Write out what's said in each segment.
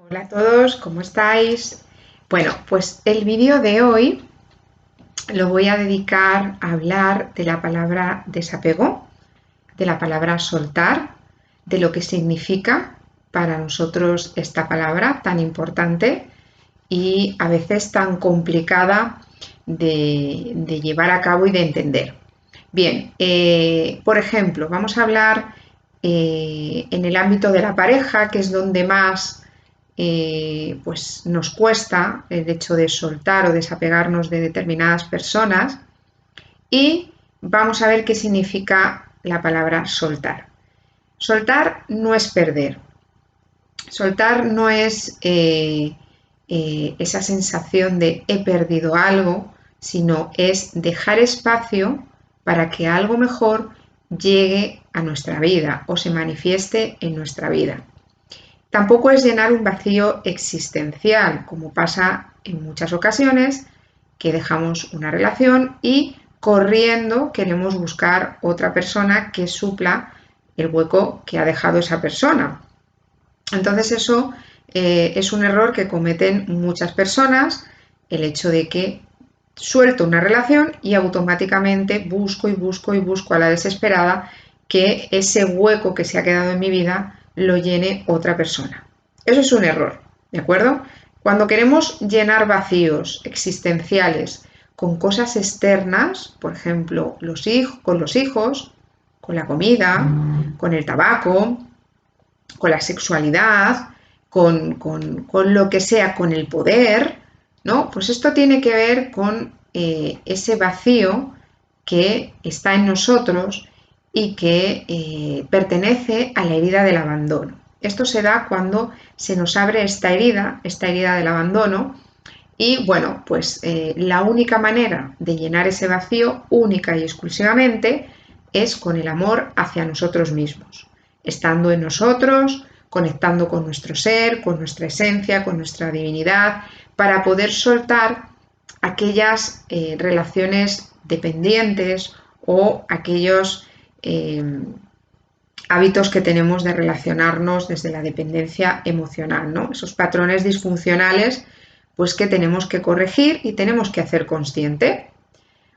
Hola a todos, ¿cómo estáis? Bueno, pues el vídeo de hoy lo voy a dedicar a hablar de la palabra desapego, de la palabra soltar, de lo que significa para nosotros esta palabra tan importante y a veces tan complicada de llevar a cabo y de entender. Bien, por ejemplo, vamos a hablar en el ámbito de la pareja, que es donde más pues nos cuesta el hecho de soltar o desapegarnos de determinadas personas, y vamos a ver qué significa la palabra soltar. Soltar no es perder, soltar no es esa sensación de he perdido algo, sino es dejar espacio para que algo mejor llegue a nuestra vida o se manifieste en nuestra vida. Tampoco es llenar un vacío existencial, como pasa en muchas ocasiones, que dejamos una relación y corriendo queremos buscar otra persona que supla el hueco que ha dejado esa persona. Entonces eso es un error que cometen muchas personas, el hecho de que suelto una relación y automáticamente busco y busco y busco a la desesperada que ese hueco que se ha quedado en mi vida lo llene otra persona. Eso es un error, ¿de acuerdo? Cuando queremos llenar vacíos existenciales con cosas externas, por ejemplo, con los hijos, con la comida, con el tabaco, con la sexualidad, con lo que sea, con el poder, ¿no? Pues esto tiene que ver con ese vacío que está en nosotros y que pertenece a la herida del abandono. Esto se da cuando se nos abre esta herida del abandono, y bueno, pues la única manera de llenar ese vacío, única y exclusivamente, es con el amor hacia nosotros mismos, estando en nosotros, conectando con nuestro ser, con nuestra esencia, con nuestra divinidad, para poder soltar aquellas relaciones dependientes o aquellos hábitos que tenemos de relacionarnos desde la dependencia emocional, ¿no? Esos patrones disfuncionales pues que tenemos que corregir y tenemos que hacer consciente.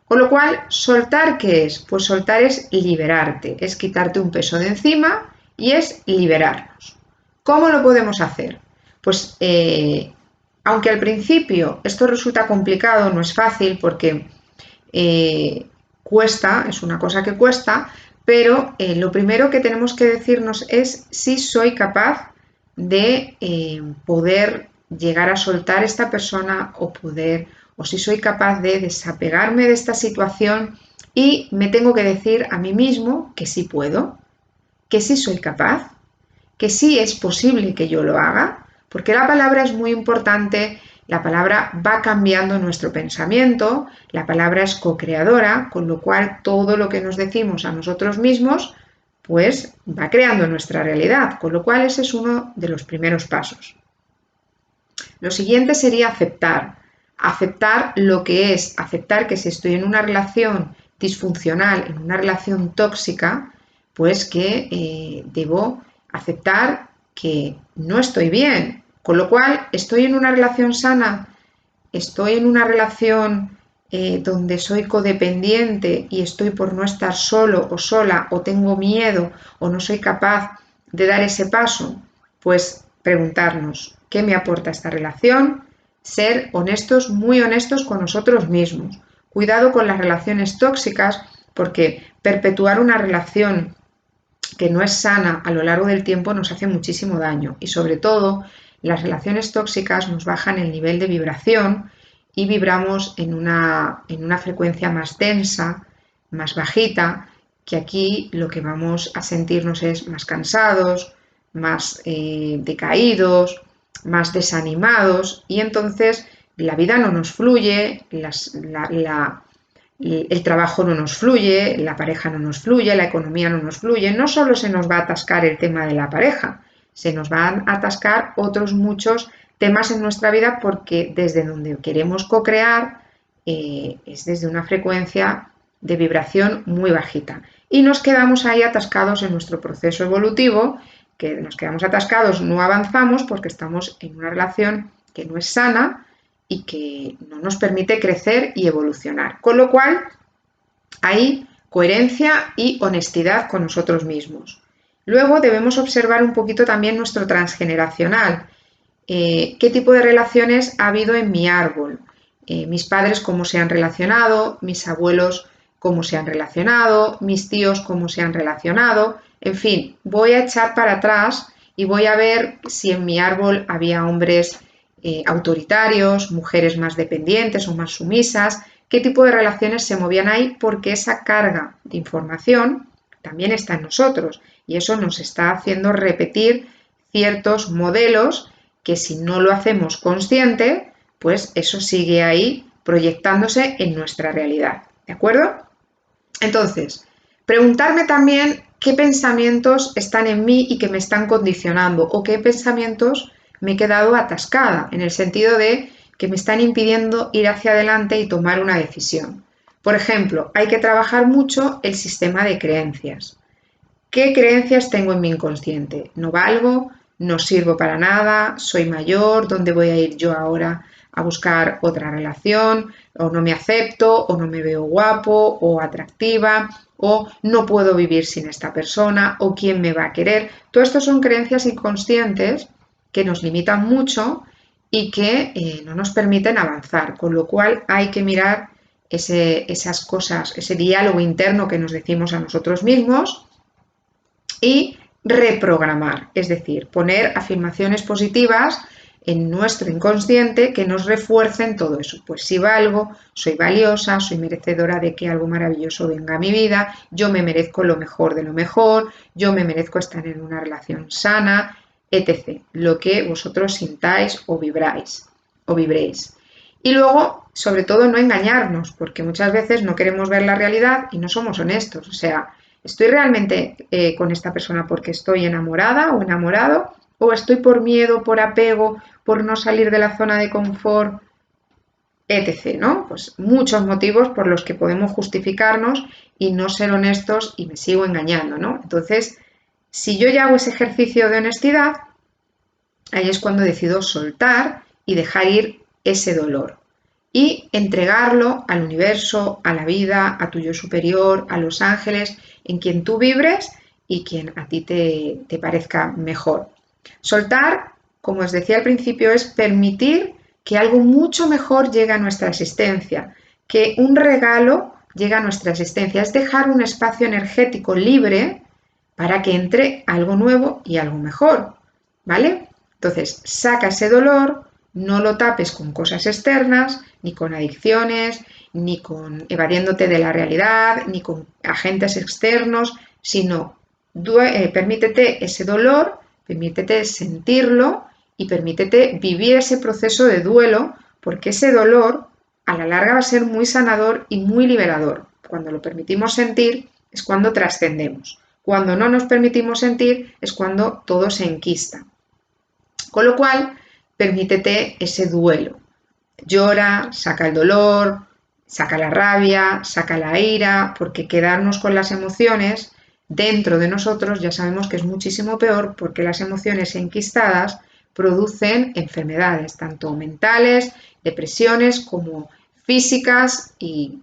Con lo cual, ¿soltar qué es? Pues soltar es liberarte, es quitarte un peso de encima y es liberarnos. ¿Cómo lo podemos hacer? Pues aunque al principio esto resulta complicado, no es fácil porque cuesta, es una cosa que cuesta, pero lo primero que tenemos que decirnos es si soy capaz de poder llegar a soltar esta persona o si soy capaz de desapegarme de esta situación, y me tengo que decir a mí mismo que sí puedo, que sí soy capaz, que sí es posible que yo lo haga, porque la palabra es muy importante, la palabra va cambiando nuestro pensamiento, la palabra es co-creadora, con lo cual todo lo que nos decimos a nosotros mismos pues va creando nuestra realidad, con lo cual ese es uno de los primeros pasos. Lo siguiente sería aceptar lo que es, aceptar que si estoy en una relación disfuncional, en una relación tóxica, pues que debo aceptar que no estoy bien, con lo cual estoy en una relación sana, estoy en una relación donde soy codependiente y estoy por no estar solo o sola, o tengo miedo o no soy capaz de dar ese paso, pues preguntarnos qué me aporta esta relación, ser honestos, muy honestos con nosotros mismos. Cuidado con las relaciones tóxicas, porque perpetuar una relación que no es sana a lo largo del tiempo nos hace muchísimo daño, y sobre todo las relaciones tóxicas nos bajan el nivel de vibración y vibramos en una frecuencia más densa, más bajita, que aquí lo que vamos a sentirnos es más cansados, más decaídos, más desanimados, y entonces la vida no nos fluye, el trabajo no nos fluye, la pareja no nos fluye, la economía no nos fluye. No solo se nos va a atascar el tema de la pareja, se nos van a atascar otros muchos temas en nuestra vida, porque desde donde queremos co-crear es desde una frecuencia de vibración muy bajita. Y nos quedamos ahí atascados en nuestro proceso evolutivo, que nos quedamos atascados, no avanzamos porque estamos en una relación que no es sana y que no nos permite crecer y evolucionar. Con lo cual, hay coherencia y honestidad con nosotros mismos. Luego debemos observar un poquito también nuestro transgeneracional. ¿Qué tipo de relaciones ha habido en mi árbol? Mis padres cómo se han relacionado, mis abuelos cómo se han relacionado, mis tíos cómo se han relacionado. En fin, voy a echar para atrás y voy a ver si en mi árbol había hombres autoritarios, mujeres más dependientes o más sumisas, qué tipo de relaciones se movían ahí, porque esa carga de información también está en nosotros y eso nos está haciendo repetir ciertos modelos que si no lo hacemos consciente, pues eso sigue ahí proyectándose en nuestra realidad, ¿de acuerdo? Entonces, preguntarme también qué pensamientos están en mí y que me están condicionando o qué pensamientos me he quedado atascada, en el sentido de que me están impidiendo ir hacia adelante y tomar una decisión. Por ejemplo, hay que trabajar mucho el sistema de creencias. ¿Qué creencias tengo en mi inconsciente? ¿No valgo? ¿No sirvo para nada? ¿Soy mayor? ¿Dónde voy a ir yo ahora a buscar otra relación? ¿O no me acepto? ¿O no me veo guapo o atractiva? ¿O no puedo vivir sin esta persona? ¿O quién me va a querer? Todo esto son creencias inconscientes que nos limitan mucho y que no nos permiten avanzar, con lo cual hay que mirar esas cosas, ese diálogo interno que nos decimos a nosotros mismos y reprogramar, es decir, poner afirmaciones positivas en nuestro inconsciente que nos refuercen todo eso. Pues si valgo, soy valiosa, soy merecedora de que algo maravilloso venga a mi vida, yo me merezco lo mejor de lo mejor, yo me merezco estar en una relación sana, etc. Lo que vosotros sintáis o vibráis o vibréis. Y luego, sobre todo, no engañarnos, porque muchas veces no queremos ver la realidad y no somos honestos. O sea, ¿estoy realmente con esta persona porque estoy enamorada o enamorado? ¿O estoy por miedo, por apego, por no salir de la zona de confort, etc., ¿no? Pues muchos motivos por los que podemos justificarnos y no ser honestos y me sigo engañando, ¿no? Entonces, si yo ya hago ese ejercicio de honestidad, ahí es cuando decido soltar y dejar ir ese dolor y entregarlo al universo, a la vida, a tu yo superior, a los ángeles, en quien tú vibres y quien a ti te parezca mejor. Soltar, como os decía al principio, es permitir que algo mucho mejor llegue a nuestra existencia, que un regalo llegue a nuestra existencia, es dejar un espacio energético libre para que entre algo nuevo y algo mejor, ¿vale? Entonces, saca ese dolor, no lo tapes con cosas externas, ni con adicciones, ni con evadiéndote de la realidad, ni con agentes externos, sino permítete ese dolor, permítete sentirlo y permítete vivir ese proceso de duelo, porque ese dolor a la larga va a ser muy sanador y muy liberador. Cuando lo permitimos sentir es cuando trascendemos. Cuando no nos permitimos sentir es cuando todo se enquista. Con lo cual, permítete ese duelo. Llora, saca el dolor, saca la rabia, saca la ira, porque quedarnos con las emociones dentro de nosotros ya sabemos que es muchísimo peor, porque las emociones enquistadas producen enfermedades, tanto mentales, depresiones como físicas, y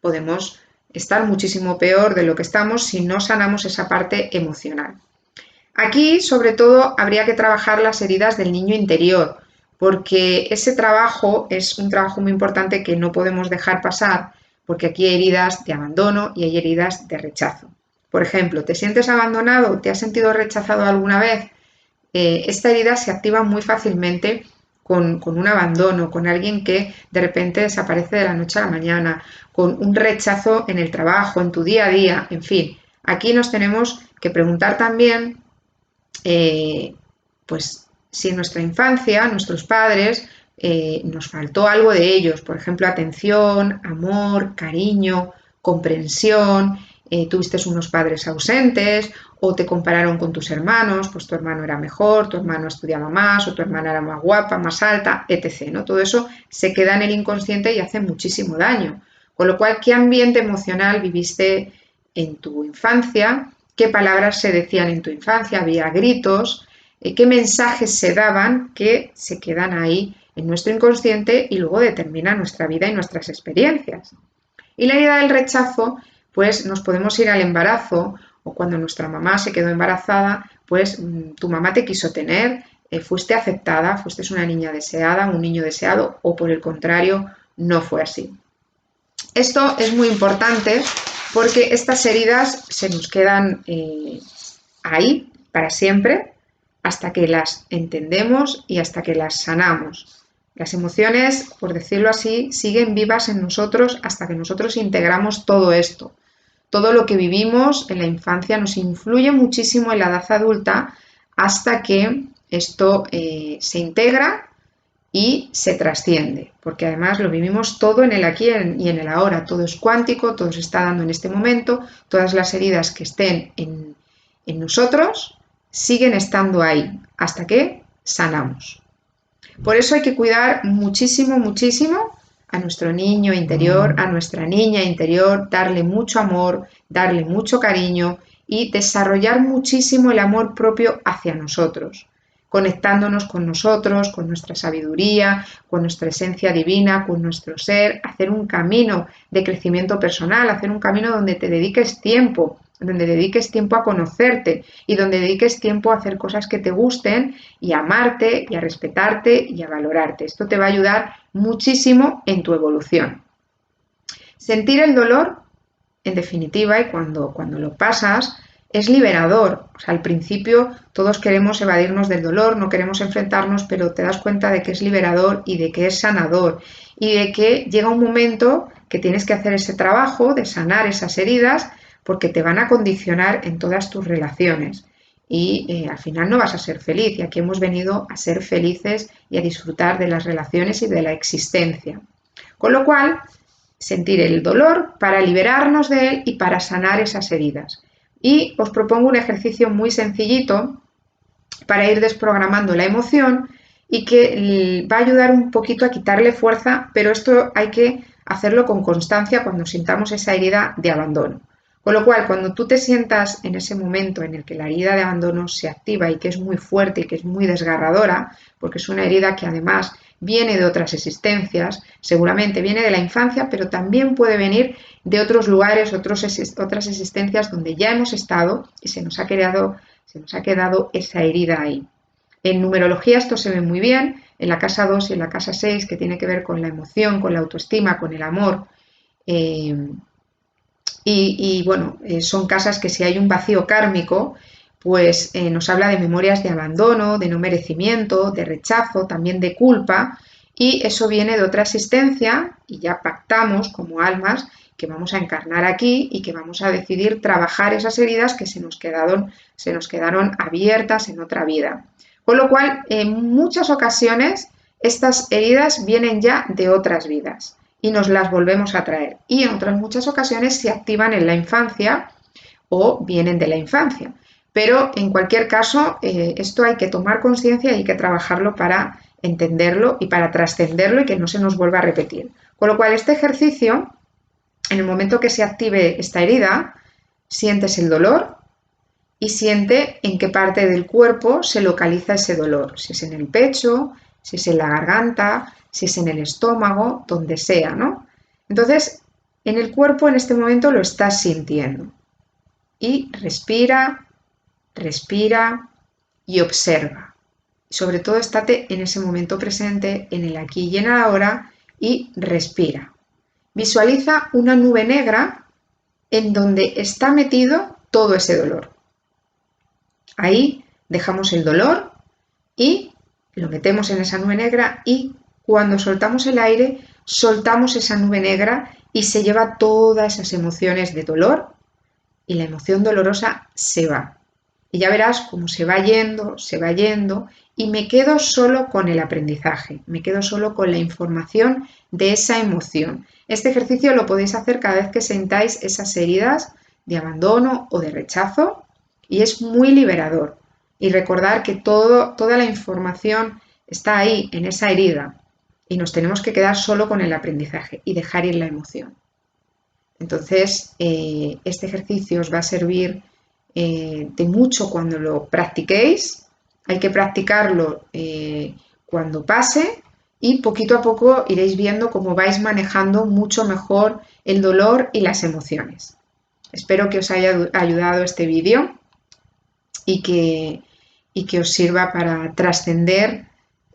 podemos estar muchísimo peor de lo que estamos si no sanamos esa parte emocional. Aquí, sobre todo, habría que trabajar las heridas del niño interior, porque ese trabajo es un trabajo muy importante que no podemos dejar pasar, porque aquí hay heridas de abandono y hay heridas de rechazo. Por ejemplo, ¿te sientes abandonado? ¿Te has sentido rechazado alguna vez? Esta herida se activa muy fácilmente con un abandono, con alguien que de repente desaparece de la noche a la mañana, con un rechazo en el trabajo, en tu día a día, en fin. Aquí nos tenemos que preguntar también pues si en nuestra infancia nuestros padres nos faltó algo de ellos, por ejemplo, atención, amor, cariño, comprensión, tuviste unos padres ausentes o te compararon con tus hermanos, pues tu hermano era mejor, tu hermano estudiaba más o tu hermana era más guapa, más alta, etc., ¿no? Todo eso se queda en el inconsciente y hace muchísimo daño. Con lo cual, ¿qué ambiente emocional viviste en tu infancia qué palabras se decían en tu infancia, había gritos, qué mensajes se daban que se quedan ahí en nuestro inconsciente y luego determinan nuestra vida y nuestras experiencias. Y la herida del rechazo, pues nos podemos ir al embarazo o cuando nuestra mamá se quedó embarazada, pues tu mamá te quiso tener, fuiste aceptada, fuiste una niña deseada, un niño deseado o por el contrario, no fue así. Esto es muy importante porque estas heridas se nos quedan ahí para siempre hasta que las entendemos y hasta que las sanamos. Las emociones, por decirlo así, siguen vivas en nosotros hasta que nosotros integramos todo esto. Todo lo que vivimos en la infancia nos influye muchísimo en la edad adulta hasta que esto se integra y se trasciende, porque además lo vivimos todo en el aquí y en el ahora, todo es cuántico, todo se está dando en este momento, todas las heridas que estén en nosotros siguen estando ahí hasta que sanamos. Por eso hay que cuidar muchísimo, muchísimo a nuestro niño interior, a nuestra niña interior, darle mucho amor, darle mucho cariño y desarrollar muchísimo el amor propio hacia nosotros, conectándonos con nosotros, con nuestra sabiduría, con nuestra esencia divina, con nuestro ser, hacer un camino de crecimiento personal, hacer un camino donde te dediques tiempo a conocerte y donde dediques tiempo a hacer cosas que te gusten y a amarte y a respetarte y a valorarte. Esto te va a ayudar muchísimo en tu evolución. Sentir el dolor, en definitiva, y cuando lo pasas, es liberador. O sea, al principio todos queremos evadirnos del dolor, no queremos enfrentarnos, pero te das cuenta de que es liberador y de que es sanador y de que llega un momento que tienes que hacer ese trabajo de sanar esas heridas porque te van a condicionar en todas tus relaciones y al final no vas a ser feliz y aquí hemos venido a ser felices y a disfrutar de las relaciones y de la existencia. Con lo cual, sentir el dolor para liberarnos de él y para sanar esas heridas. Y os propongo un ejercicio muy sencillito para ir desprogramando la emoción y que va a ayudar un poquito a quitarle fuerza, pero esto hay que hacerlo con constancia cuando sintamos esa herida de abandono. Con lo cual, cuando tú te sientas en ese momento en el que la herida de abandono se activa y que es muy fuerte y que es muy desgarradora, porque es una herida que además viene de otras existencias, seguramente viene de la infancia, pero también puede venir de otros lugares, otras existencias donde ya hemos estado y se nos ha quedado esa herida ahí. En numerología esto se ve muy bien, en la casa 2 y en la casa 6, que tiene que ver con la emoción, con la autoestima, con el amor. Bueno, son casas que si hay un vacío kármico, pues nos habla de memorias de abandono, de no merecimiento, de rechazo, también de culpa, y eso viene de otra existencia y ya pactamos como almas que vamos a encarnar aquí y que vamos a decidir trabajar esas heridas que se nos quedaron abiertas en otra vida. Con lo cual, en muchas ocasiones, estas heridas vienen ya de otras vidas y nos las volvemos a traer. Y en otras muchas ocasiones se activan en la infancia o vienen de la infancia. Pero en cualquier caso, esto hay que tomar conciencia y hay que trabajarlo para entenderlo y para trascenderlo y que no se nos vuelva a repetir. Con lo cual, este ejercicio, en el momento que se active esta herida, sientes el dolor y siente en qué parte del cuerpo se localiza ese dolor. Si es en el pecho, si es en la garganta, si es en el estómago, donde sea, ¿no? Entonces, en el cuerpo en este momento lo estás sintiendo. Y respira, respira y observa. Sobre todo estate en ese momento presente, en el aquí y en el ahora, y respira. Visualiza una nube negra en donde está metido todo ese dolor. Ahí dejamos el dolor y lo metemos en esa nube negra y cuando soltamos el aire, soltamos esa nube negra y se lleva todas esas emociones de dolor y la emoción dolorosa se va. Y ya verás cómo se va yendo y me quedo solo con el aprendizaje, me quedo solo con la información de esa emoción. Este ejercicio lo podéis hacer cada vez que sentáis esas heridas de abandono o de rechazo y es muy liberador. Y recordar que toda la información está ahí, en esa herida, y nos tenemos que quedar solo con el aprendizaje y dejar ir la emoción. Entonces, este ejercicio os va a servir de mucho cuando lo practiquéis, hay que practicarlo cuando pase y poquito a poco iréis viendo cómo vais manejando mucho mejor el dolor y las emociones. Espero que os haya ayudado este vídeo y que os sirva para trascender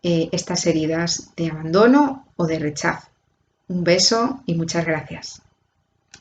estas heridas de abandono o de rechazo. Un beso y muchas gracias.